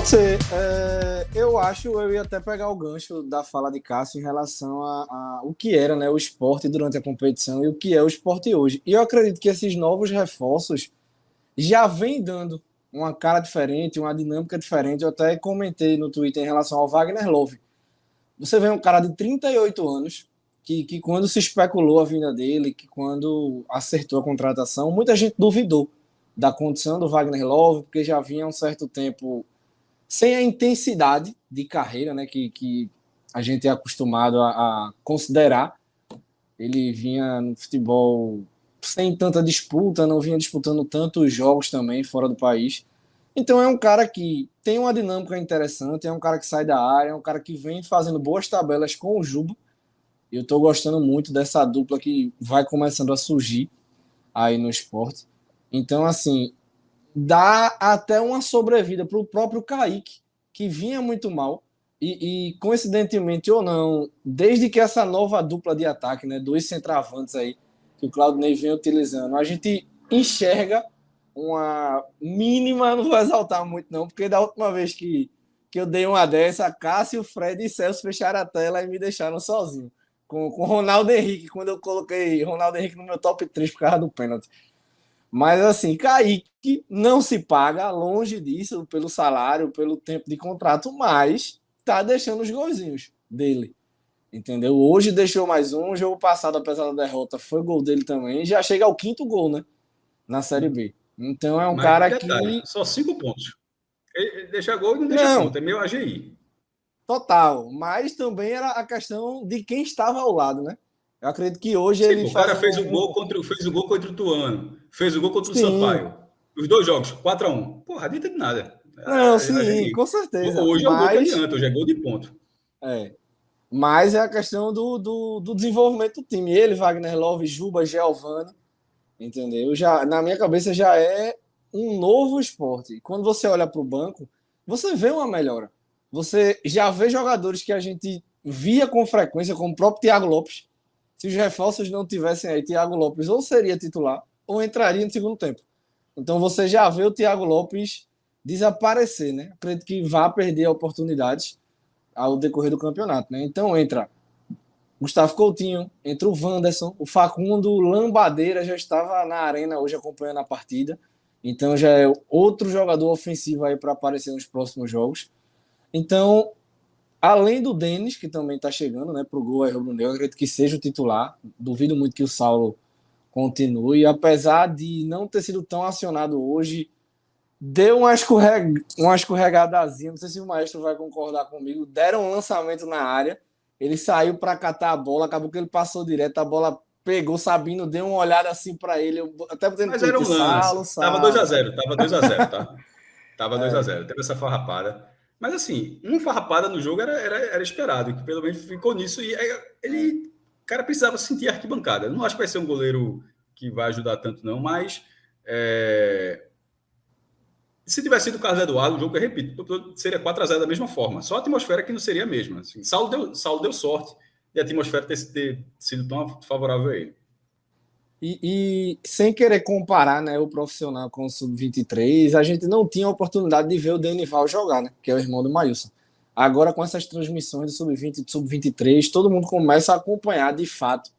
Pode ser. Eu ia até pegar o gancho da fala de Cássio em relação a o que era, né, o esporte durante a competição e o que é o esporte hoje. E eu acredito que esses novos reforços já vêm dando uma cara diferente, uma dinâmica diferente. Eu até comentei no Twitter em relação ao Wagner Love. Você vê um cara de 38 anos que quando se especulou a vinda dele, que quando acertou a contratação, muita gente duvidou da condição do Wagner Love, porque já vinha há um certo tempo sem a intensidade de carreira, né, que a gente é acostumado a considerar. Ele vinha no futebol sem tanta disputa, não vinha disputando tantos jogos também fora do país. Então é um cara que tem uma dinâmica interessante, é um cara que sai da área, é um cara que vem fazendo boas tabelas com o Juba. Eu estou gostando muito dessa dupla que vai começando a surgir aí no esporte. Então, assim, dá até uma sobrevida para o próprio Kaique, que vinha muito mal, e coincidentemente ou não, desde que essa nova dupla de ataque, né, dois centroavantes aí, que o Claudinei vem utilizando, a gente enxerga uma mínima, não vou exaltar muito não, porque da última vez que eu dei uma dessa, Cássio, Fred e Celso fecharam a tela e me deixaram sozinho, com Ronaldo Henrique, quando eu coloquei Ronaldo Henrique no meu top 3 por causa do pênalti. Mas assim, Kaique não se paga, longe disso, pelo salário, pelo tempo de contrato, mas tá deixando os golzinhos dele, entendeu? Hoje deixou mais um, jogo passado, apesar da derrota, foi gol dele também, já chega ao quinto gol, né, na Série B. Então é um Mas cara detalhe, que... só 5 pontos. Ele deixa gol e não deixa ponto, Não, é meio AGI. total, mas também era a questão de quem estava ao lado, né? Eu acredito que hoje Sim, ele o cara fazendo fez o gol contra o Tuano, fez o gol contra o Sim, Sampaio. Os dois jogos, 4-1. Porra, adianta de nada. não, É sim, AGI. com certeza, Hoje é o gol que adianta, hoje é gol de ponto. é, mas é a questão do desenvolvimento do time. Ele, Wagner Love, Juba, Giovana, entendeu? Já, na minha cabeça já é um novo esporte. Quando você olha para o banco, você vê uma melhora. Você já vê jogadores que a gente via com frequência, como o próprio Thiago Lopes. Se os reforços não tivessem aí, Thiago Lopes ou seria titular ou entraria no segundo tempo. Então você já vê o Thiago Lopes desaparecer, né? Acredito que vá perder oportunidades ao decorrer do campeonato, né? Então entra Gustavo Coutinho, entra o Wanderson, o Facundo Lambadeira já estava na arena hoje acompanhando a partida, então já é outro jogador ofensivo aí para aparecer nos próximos jogos. Então, além do Denis, que também está chegando, né, para o gol aí rubro-negro, acredito que seja o titular, duvido muito que o Saulo continue, apesar de não ter sido tão acionado hoje, deu uma escorregadazinha, não sei se o maestro vai concordar comigo, deram um lançamento na área, ele saiu para catar a bola, acabou que ele passou direto, a bola pegou, Sabino deu uma olhada assim para ele, eu até botei no Mas era Twitter, um lance. Salo, Tava dois a Salo. zero, tava 2-0, tá? Tava 2 a É, 0. Teve essa farrapada. Mas assim, uma farrapada no jogo era esperado, que pelo menos ficou nisso. E ele, o cara precisava sentir a arquibancada. Eu não acho que vai ser um goleiro que vai ajudar tanto, não, mas se tivesse sido o Carlos Eduardo, o jogo, eu repito, seria 4-0 da mesma forma. Só a atmosfera que não seria a mesma. Assim, Saulo deu sorte de a atmosfera ter sido tão favorável a ele. e sem querer comparar, né, o profissional com o Sub-23, a gente não tinha a oportunidade de ver o Denival jogar, né, que é o irmão do Maílson. Agora, com essas transmissões do Sub-20 e do Sub-23, todo mundo começa a acompanhar de fato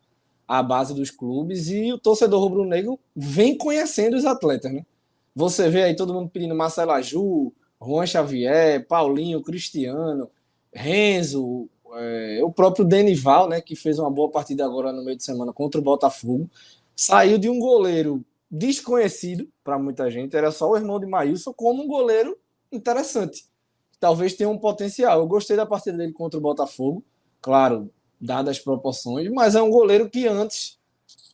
a base dos clubes e o torcedor rubro-negro vem conhecendo os atletas, né? Você vê aí todo mundo pedindo Marcelo Aju, Juan Xavier, Paulinho, Cristiano, Renzo, o próprio Denival, né, que fez uma boa partida agora no meio de semana contra o Botafogo, saiu de um goleiro desconhecido para muita gente, era só o irmão de Maílson, como um goleiro interessante. Talvez tenha um potencial. Eu gostei da partida dele contra o Botafogo, claro, dadas as proporções, mas é um goleiro que antes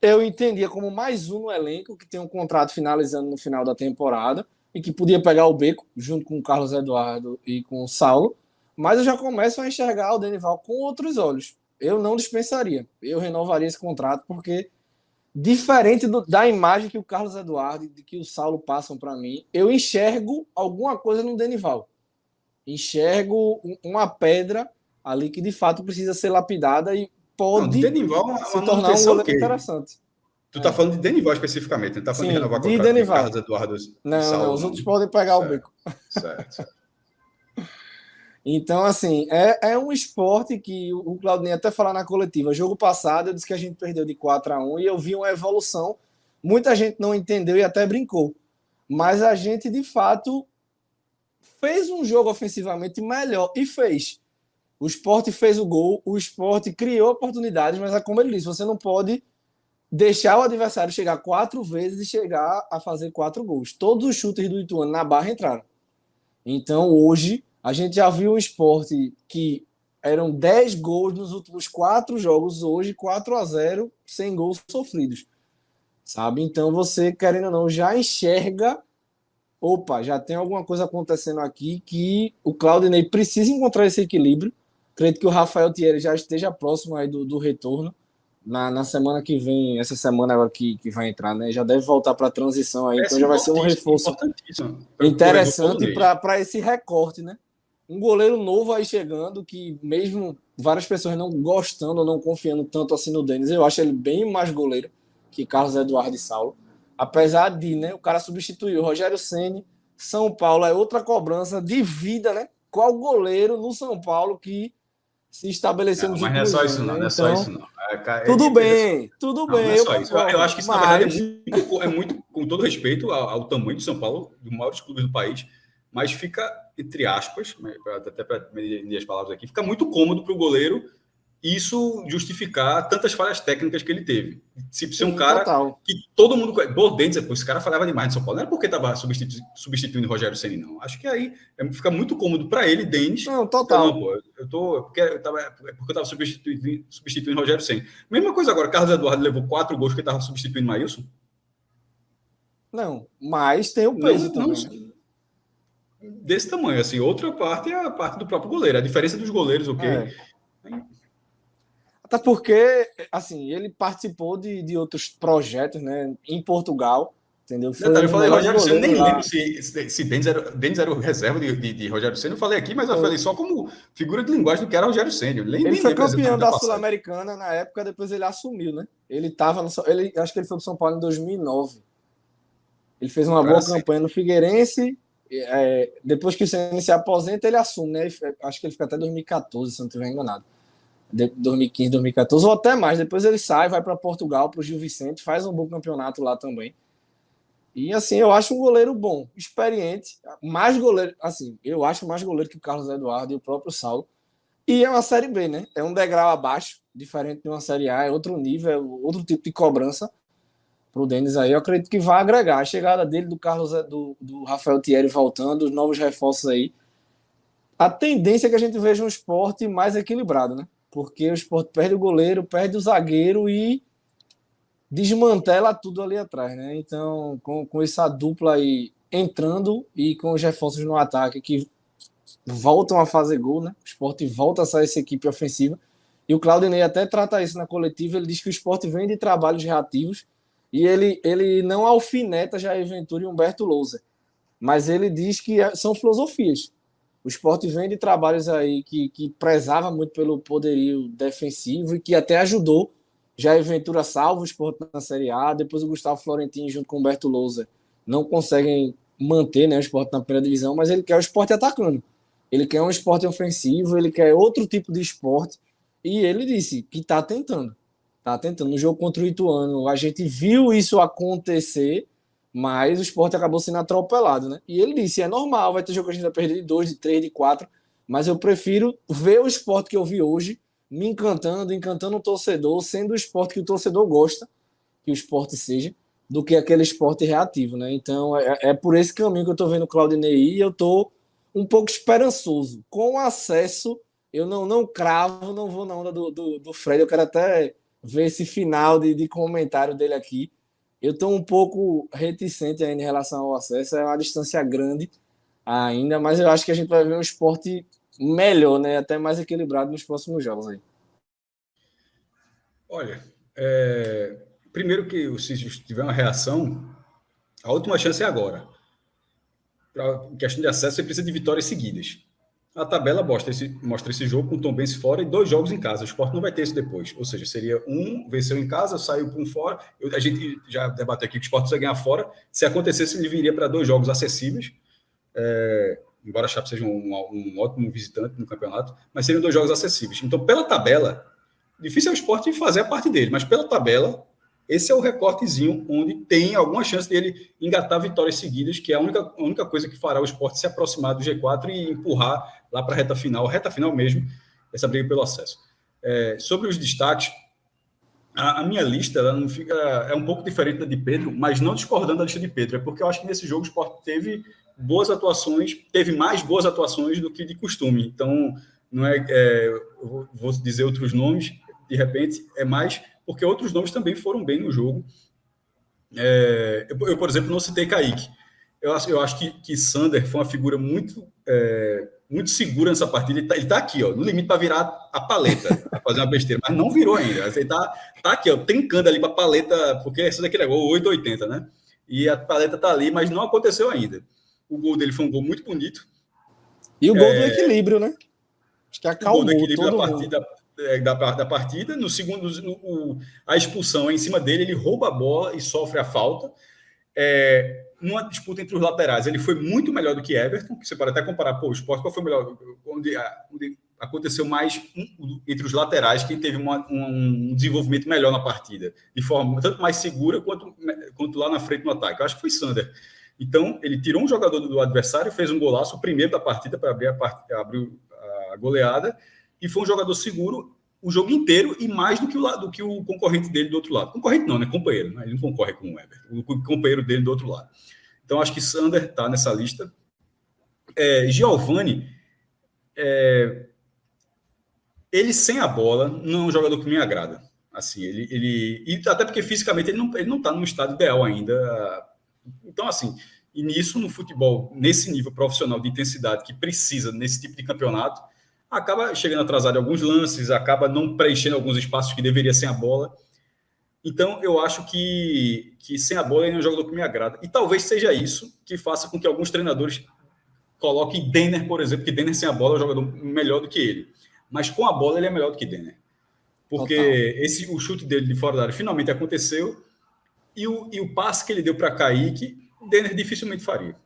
eu entendia como mais um no elenco, que tem um contrato finalizando no final da temporada e que podia pegar o beco junto com o Carlos Eduardo e com o Saulo, mas eu já começo a enxergar o Denival com outros olhos. Eu não dispensaria, eu renovaria esse contrato porque diferente da imagem que o Carlos Eduardo e que o Saulo passam para mim, eu enxergo alguma coisa no Denival. Enxergo uma pedra ali que de fato precisa ser lapidada e Não, de pode Denival, se uma tornar um manutenção o goleiro quê? interessante. Tu tá É. falando de Denival especificamente, não tá falando de Sim, renovar de contrato de Carlos Denival. Eduardo e Não, não, Saulo, os não. outros podem pegar o Certo, beco. certo, certo. Então, assim, é um esporte que o Claudinei até falar na coletiva. Jogo passado, eu disse que a gente perdeu de 4-1 e eu vi uma evolução. Muita gente não entendeu e até brincou. Mas a gente, de fato, fez um jogo ofensivamente melhor e fez. O Sport fez o gol, o Sport criou oportunidades, mas é como ele disse, você não pode deixar o adversário chegar 4 vezes e chegar a fazer 4 gols. Todos os chutes do Ituano na barra entraram. Então, hoje, a gente já viu o Sport que eram 10 gols nos últimos 4 jogos, hoje 4-0, sem gols sofridos. Sabe? Então, você, querendo ou não, já enxerga, opa, já tem alguma coisa acontecendo aqui que o Claudinei precisa encontrar esse equilíbrio. Acredito que o Rafael Thierry já esteja próximo aí do retorno. Na semana que vem, essa semana agora que vai entrar, né? Já deve voltar para a transição aí, então já vai ser um reforço interessante para esse recorte, né? Um goleiro novo aí chegando, que mesmo várias pessoas não gostando ou não confiando tanto assim no Denis, eu acho ele bem mais goleiro que Carlos Eduardo e Saulo. Apesar de, né, o cara substituiu o Rogério Ceni, São Paulo é outra cobrança de vida, né? Qual goleiro no São Paulo que se estabeleceu nos últimos anos, né? Não é só isso, não. Tudo bem. Não é só isso. Eu acho que isso, na verdade, é muito, com todo respeito ao tamanho do São Paulo, dos maiores clubes do país, mas fica, entre aspas, até para medir as palavras aqui, fica muito cômodo para o goleiro isso justificar tantas falhas técnicas que ele teve. Se ser um cara total. Que todo mundo... Bordentes, esse cara falhava demais de São Paulo. Não era porque estava substituindo o Rogério Ceni, não. Acho que aí fica muito cômodo para ele, Denis. Não, total. Porque eu estava substituindo o Rogério Ceni. Mesma coisa agora, Carlos Eduardo levou 4 gols porque estava substituindo o Maílson. Não, mas tem o peso também. Desse tamanho, assim. Outra parte é a parte do próprio goleiro. A diferença dos goleiros, ok? Até porque, assim, ele participou de outros projetos, né? Em Portugal, entendeu? Eu falei Rogério Ceni, nem lembro se Denis era o reserva de Rogério Ceni. Eu falei aqui, mas eu falei só como figura de linguagem do que era Rogério Ceni. Ele foi campeão da Sul-Americana na época, depois ele assumiu, né? Ele tava acho que ele foi pro São Paulo em 2009. Ele fez uma boa campanha no Figueirense. Depois que o Ceni se aposenta, ele assume, né? Acho que ele fica até 2014, se não estiver enganado. 2015, 2014, ou até mais. Depois ele sai, vai para Portugal, para o Gil Vicente, faz um bom campeonato lá também. E assim, eu acho um goleiro bom, experiente, mais goleiro, assim, eu acho mais goleiro que o Carlos Eduardo e o próprio Saulo. E é uma Série B, né? É um degrau abaixo, diferente de uma Série A, é outro nível, é outro tipo de cobrança para o Denis aí. Eu acredito que vai agregar a chegada dele, do Carlos, do Rafael Thierry voltando, os novos reforços aí. A tendência é que a gente veja um esporte mais equilibrado, né? Porque o Sport perde o goleiro, perde o zagueiro e desmantela tudo ali atrás, né? Então, com essa dupla aí entrando e com os reforços no ataque que voltam a fazer gol, né? O Sport volta a ser essa equipe ofensiva. E o Claudinei até trata isso na coletiva, ele diz que o Sport vem de trabalhos reativos e ele não alfineta Jair Ventura e Humberto Lousa, mas ele diz que são filosofias. O Sport vem de trabalhos aí que prezava muito pelo poderio defensivo e que até ajudou Jair Ventura salva o Sport na Série A, depois o Gustavo Florentino junto com o Humberto Lousa não conseguem manter, né, o Sport na primeira divisão, mas ele quer o Sport atacando. Ele quer um esporte ofensivo, ele quer outro tipo de esporte e ele disse que está tentando. Está tentando. No jogo contra o Ituano, a gente viu isso acontecer, mas o Sport acabou sendo atropelado, né? E ele disse, é normal, vai ter jogo que a gente vai perder de 2, de 3, de 4, mas eu prefiro ver o Sport que eu vi hoje, me encantando o torcedor, sendo o Sport que o torcedor gosta, que o Sport seja, do que aquele esporte reativo, né? Então, é por esse caminho que eu tô vendo o Claudinei e eu tô um pouco esperançoso. Com acesso, eu não cravo, não vou na onda do Fred, eu quero até ver esse final de comentário dele aqui. Eu estou um pouco reticente ainda em relação ao acesso, é uma distância grande ainda, mas eu acho que a gente vai ver um esporte melhor, né? Até mais equilibrado nos próximos jogos aí. Olha, primeiro que se tiver uma reação, a última chance é agora. Para questão de acesso, você precisa de vitórias seguidas. A tabela mostra esse jogo com o Tombense fora e 2 jogos em casa. O Sport não vai ter isso depois. Ou seja, seria venceu em casa, saiu para um fora. A gente já debateu aqui que o Sport precisa ganhar fora. Se acontecesse, ele viria para 2 jogos acessíveis. embora a Chape seja um ótimo visitante no campeonato, mas seriam 2 jogos acessíveis. Então, pela tabela, difícil é o Sport fazer a parte dele, mas pela tabela, esse é o recortezinho onde tem alguma chance dele engatar vitórias seguidas, que é a única coisa que fará o Sport se aproximar do G4 e empurrar lá para a reta final mesmo, essa briga pelo acesso. Sobre os destaques, a minha lista ela não fica, é um pouco diferente da de Pedro, mas não discordando da lista de Pedro, é porque eu acho que nesse jogo o Sport teve boas atuações, teve mais boas atuações do que de costume. Então, não eu vou dizer outros nomes, de repente, é mais porque outros nomes também foram bem no jogo. Eu, por exemplo, não citei Kaique. Eu acho que Sander foi uma figura muito segura nessa partida. Ele tá aqui, ó, no limite para virar a paleta, para fazer uma besteira, mas não virou ainda. Ele tá aqui, ó, trincando ali para a paleta, porque esse daqui é gol 880, né? E a paleta tá ali, mas não aconteceu ainda. O gol dele foi um gol muito bonito. E o gol do equilíbrio, né? Acho que acalmou todo mundo. Da partida. No segundo, a expulsão é em cima dele, ele rouba a bola e sofre a falta. Numa disputa entre os laterais, ele foi muito melhor do que Everton, que você pode até comparar, o Sport, qual foi o melhor? Onde aconteceu mais entre os laterais, quem teve um desenvolvimento melhor na partida, de forma tanto mais segura quanto lá na frente no ataque. Eu acho que foi Sander. Então, ele tirou um jogador do adversário, fez um golaço, o primeiro da partida, para abrir a goleada, e foi um jogador seguro o jogo inteiro e mais do que o concorrente dele do outro lado. Concorrente não, né? Companheiro. Né? Ele não concorre com o Everton. O companheiro dele do outro lado. Então, acho que Sander está nessa lista. Giovani, ele sem a bola não é um jogador que me agrada. Assim, e até porque fisicamente ele não está num estado ideal ainda. Então, assim, e nisso, no futebol, nesse nível profissional de intensidade que precisa nesse tipo de campeonato, acaba chegando atrasado em alguns lances, acaba não preenchendo alguns espaços que deveria sem a bola. Então, eu acho que sem a bola ele é um jogador que me agrada. E talvez seja isso que faça com que alguns treinadores coloquem Denner, por exemplo, que Denner sem a bola é um jogador melhor do que ele. Mas com a bola ele é melhor do que Denner. Porque o chute dele de fora da área finalmente aconteceu e o passe que ele deu para Kaique, Denner dificilmente faria.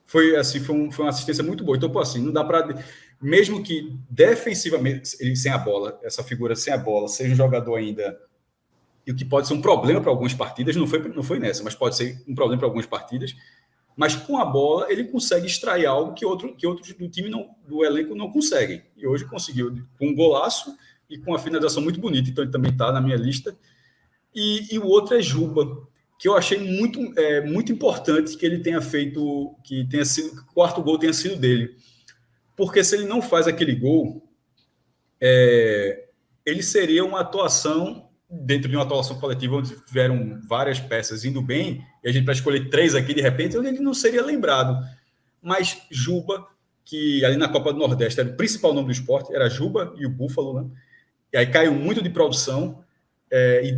Foi uma assistência muito boa. Então, assim, não dá para... Mesmo que defensivamente, ele sem a bola, essa figura sem a bola, seja um jogador ainda, e o que pode ser um problema para algumas partidas, não foi nessa, mas pode ser um problema para algumas partidas, mas com a bola ele consegue extrair algo que outros do time, do elenco, não conseguem. E hoje conseguiu, com um golaço e com uma finalização muito bonita, então ele também está na minha lista. E o outro é Juba, que eu achei muito importante que ele tenha feito, que o quarto gol tenha sido dele. Porque se ele não faz aquele gol, ele seria uma atuação, dentro de uma atuação coletiva, onde tiveram várias peças indo bem, e a gente vai escolher 3 aqui, de repente, ele não seria lembrado. Mas Juba, que ali na Copa do Nordeste era o principal nome do esporte, era Juba e o Búfalo, né? E aí caiu muito de produção, e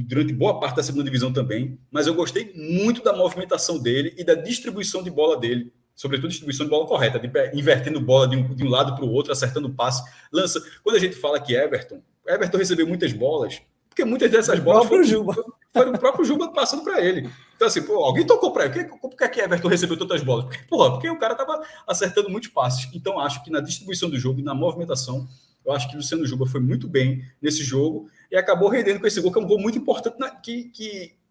durante boa parte da segunda divisão também, mas eu gostei muito da movimentação dele e da distribuição de bola dele, sobretudo distribuição de bola correta, invertendo bola de um lado para o outro, acertando o passe, lança. Quando a gente fala que Everton recebeu muitas bolas, porque muitas dessas bolas foram o próprio Juba passando para ele. Então, assim, alguém tocou para ele. Por que Everton recebeu tantas bolas? Porque o cara estava acertando muitos passes. Então, acho que na distribuição do jogo e na movimentação, eu acho que o Luciano Juba foi muito bem nesse jogo e acabou rendendo com esse gol, que é um gol muito importante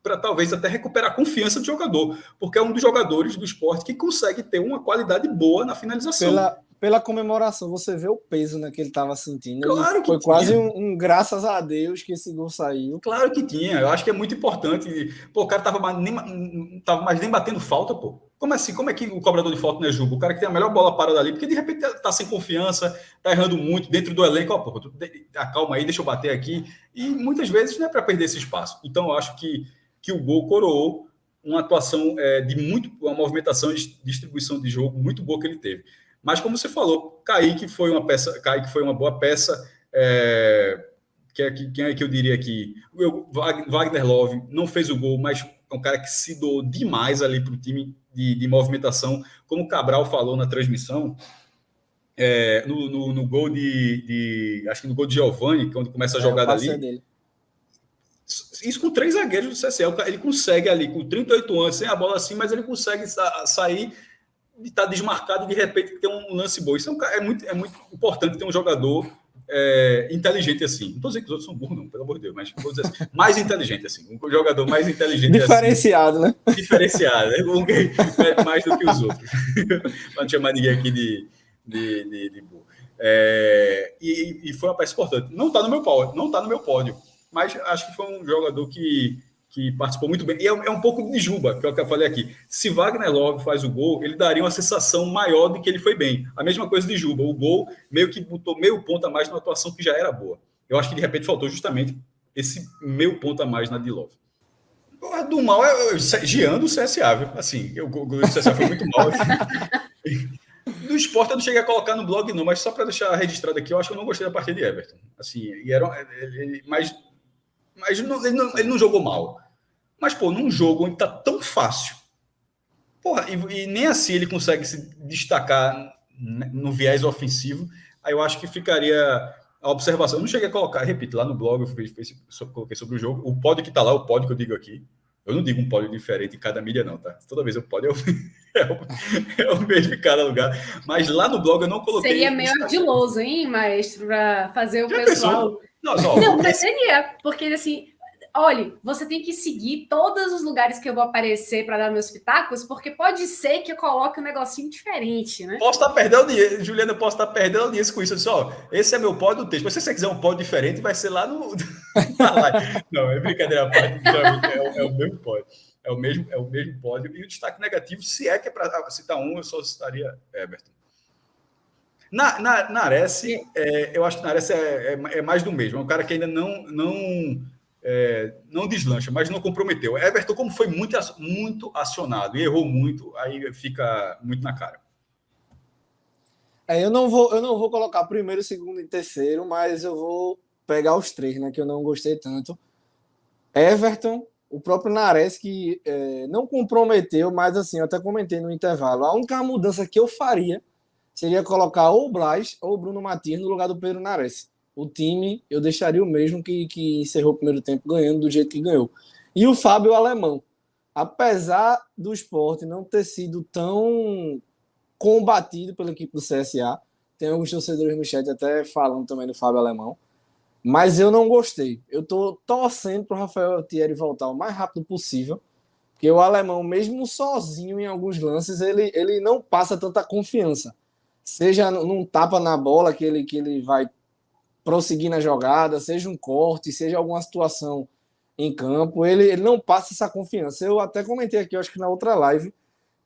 para talvez até recuperar a confiança do jogador, porque é um dos jogadores do esporte que consegue ter uma qualidade boa na finalização. Pela comemoração, você vê o peso, né, que ele estava sentindo. Claro que foi tinha. Quase um graças a Deus que esse gol saiu. Claro que tinha. Eu acho que é muito importante. O cara tava mais nem batendo falta, pô. Como assim? Como é que o cobrador de falta não é Juba? O cara que tem a melhor bola parada ali, porque de repente tá sem confiança, tá errando muito dentro do elenco. Acalma aí, deixa eu bater aqui. E muitas vezes não é para perder esse espaço. Então, eu acho que o gol coroou uma atuação uma movimentação de distribuição de jogo muito boa que ele teve. Mas, como você falou, Kaique foi uma boa peça. Quem é que eu diria aqui? Wagner Love não fez o gol, mas é um cara que se doou demais ali para o time de movimentação. Como o Cabral falou na transmissão, no gol acho que no gol de Giovani, quando começa a jogada ali. Dele. Isso com 3 zagueiros do CSL. Ele consegue ali, com 38 anos, sem a bola assim, mas ele consegue sair de estar desmarcado e de repente ter um lance bom. Isso é muito importante ter um jogador inteligente assim. Não estou dizendo que os outros são burros, não, pelo amor de Deus, mas vou dizer assim, mais inteligente assim. Um jogador mais inteligente diferenciado, assim. Né? Diferenciado, mais do que os outros. Para não chamar ninguém aqui de burro. E foi uma peça importante. Não está no meu pódio, mas acho que foi um jogador que participou muito bem. E é um pouco de Juba, que é o que eu falei aqui. Se Wagner Love faz o gol, ele daria uma sensação maior de que ele foi bem. A mesma coisa de Juba. O gol meio que botou meio ponto a mais na atuação que já era boa. Eu acho que de repente faltou justamente esse meio ponto a mais na de Love. Do mal é Jean do CSA, viu? Assim, o goleiro do CSA foi muito mal. Do Sport eu não cheguei a colocar no blog, não, mas só para deixar registrado aqui, eu acho que eu não gostei da partida de Everton. Assim, mas ele não jogou mal. Mas, pô, num jogo onde tá tão fácil, porra, e nem assim ele consegue se destacar no viés ofensivo, aí eu acho que ficaria a observação. Eu não cheguei a colocar, repito, lá no blog eu coloquei sobre o jogo, o pódio que tá lá, o pódio que eu digo aqui, eu não digo um pódio diferente em cada mídia não, tá? Toda vez o pódio é o mesmo em cada lugar, mas lá no blog eu não coloquei... Seria meio ardiloso, hein, maestro, para fazer o Já pessoal... Pensou? Não, mas seria, porque assim... Olha, você tem que seguir todos os lugares que eu vou aparecer para dar meus pitacos, porque pode ser que eu coloque um negocinho diferente, né? Posso estar perdendo dinheiro, Juliana, posso estar perdendo audiência com isso. Eu disse, ó, esse é meu pódio do texto. Mas se você quiser um pódio diferente, vai ser lá no. Não, é brincadeira à parte. É o mesmo pódio. É o mesmo pódio. E o destaque negativo, se é que é para citar um, eu só citaria Everton. Nares, eu acho que Nares é mais do mesmo. É um cara que ainda não deslancha, mas não comprometeu. Everton, como foi muito acionado e errou muito, aí fica muito na cara. Eu não vou colocar primeiro, segundo e terceiro, mas eu vou pegar os três, né, que eu não gostei tanto. Everton, o próprio Nares, que não comprometeu, mas assim, eu até comentei no intervalo, a única mudança que eu faria seria colocar ou o Blas ou o Bruno Matias no lugar do Pedro Nares. O time eu deixaria o mesmo que encerrou o primeiro tempo ganhando do jeito que ganhou. E o Fábio Alemão, apesar do Sport não ter sido tão combatido pela equipe do CSA, tem alguns torcedores no chat até falando também do Fábio Alemão, mas eu não gostei. Eu estou torcendo para o Rafael Thierry voltar o mais rápido possível, porque o Alemão, mesmo sozinho em alguns lances, ele não passa tanta confiança. Seja num tapa na bola que ele vai prosseguir na jogada, seja um corte, seja alguma situação em campo, ele não passa essa confiança. Eu até comentei aqui, eu acho que na outra live,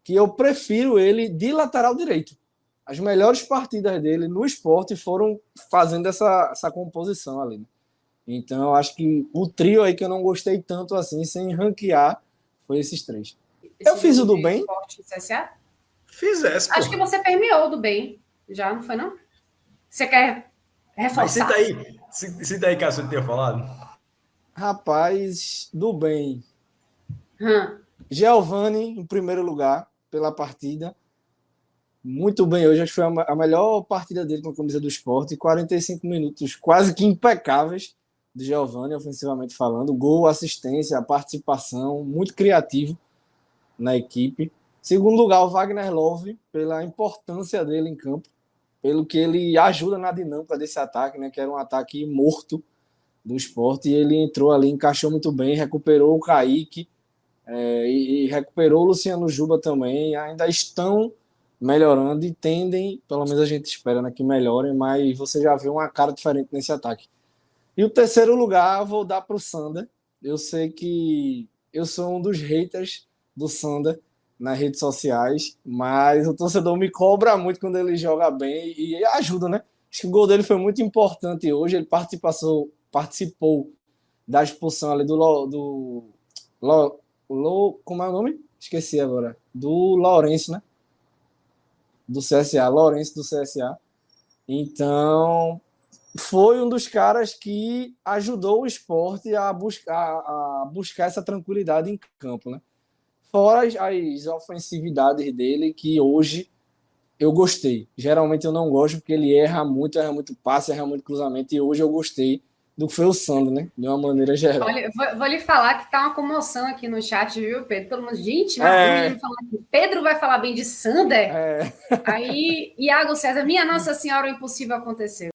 que eu prefiro ele de lateral direito. As melhores partidas dele no Sport foram fazendo essa composição ali. Então, eu acho que o trio aí que eu não gostei tanto assim, sem ranquear, foi esses três. Eu fiz o do bem? Fizesse, pô. Acho que você permeou do bem. Já, não foi, não? Você quer reforçar? Cita aí, Cássio, que tinha falado. Rapaz, do bem. Giovani, em primeiro lugar, pela partida. Muito bem hoje, acho que foi a melhor partida dele com a camisa do Sport. 45 minutos quase que impecáveis de Giovani, ofensivamente falando. Gol, assistência, participação, muito criativo na equipe. Segundo lugar, o Wagner Love, pela importância dele em campo, pelo que ele ajuda na dinâmica desse ataque, né, que era um ataque morto do Sport, e ele entrou ali, encaixou muito bem, recuperou o Kaique e recuperou o Luciano Juba também. Ainda estão melhorando e tendem, pelo menos a gente espera, né, que melhorem, mas você já vê uma cara diferente nesse ataque. E o terceiro lugar, vou dar para o Sander. Eu sei que eu sou um dos haters do Sander nas redes sociais, mas o torcedor me cobra muito quando ele joga bem e ajuda, né? Acho que o gol dele foi muito importante hoje, ele participou da expulsão ali como é o nome? Esqueci agora. Do Lourenço, né? Do CSA, Lourenço do CSA. Então, foi um dos caras que ajudou o Sport a buscar essa tranquilidade em campo, né? Fora as ofensividades dele, que hoje eu gostei. Geralmente eu não gosto, porque ele erra muito passe, erra muito cruzamento, e hoje eu gostei do que foi o Sander, né? De uma maneira geral. Olha, vou lhe falar que tá uma comoção aqui no chat, viu, Pedro? Todo mundo, gente, mas Pedro vai falar bem de Sander? Aí, Iago César, minha Nossa Senhora, o impossível aconteceu.